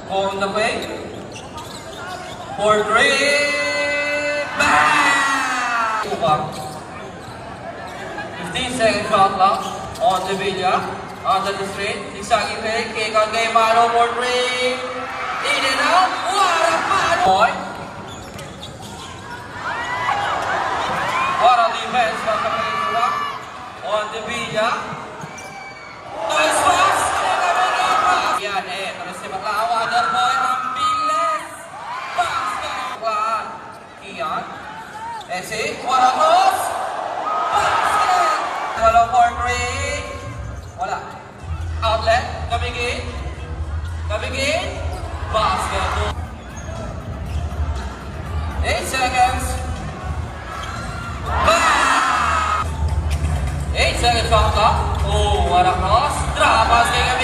On the way. For three. Bang! 15 second shot lang. On the Villa. Under the straight. Zigzagging fake. Kick on kay Mano for three. In and out. What a man! Boy. What a defense from the Peninsula. On the Villa. Nice pass! Yan eh. Terus si Matlawa. Other boy. Ang bilis. Basket. Kian. Esi. What a toss. Basket. Hello for three. Wala. Outlet. Kabigin. Kabigin. Basket. 8 seconds. 8 seconds count up. Oh, what a cross. Drop basket.